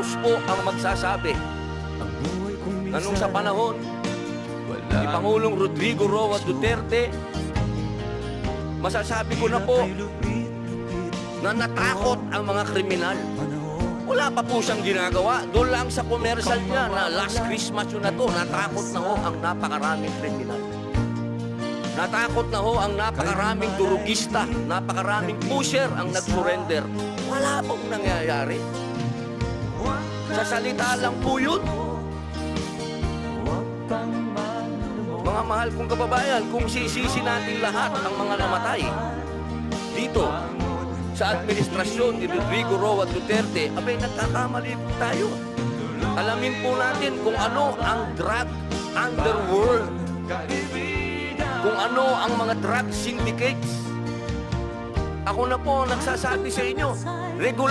datos po ang magsasabi na nung sa panahon ni Pangulong Rodrigo Roa Duterte, masasabi ko na po na natakot ang mga kriminal. Wala pa po siyang ginagawa. Doon lang sa commercial niya na last Christmas yun na to, natakot na ho ang napakaraming kriminal. Natakot na ho ang napakaraming durugista, napakaraming pusher ang nag-surrender. Wala pong nangyayari. Sa salita lang po yun. Mga mahal kong kababayan, kung sisisi natin lahat ang mga namatay dito sa administrasyon ni Rodrigo Roa Duterte, abay nagkakamali po tayo. Alamin po natin kung ano ang drug underworld, kung ano ang mga drug syndicates. Ako na po nagsasabi sa inyo, regular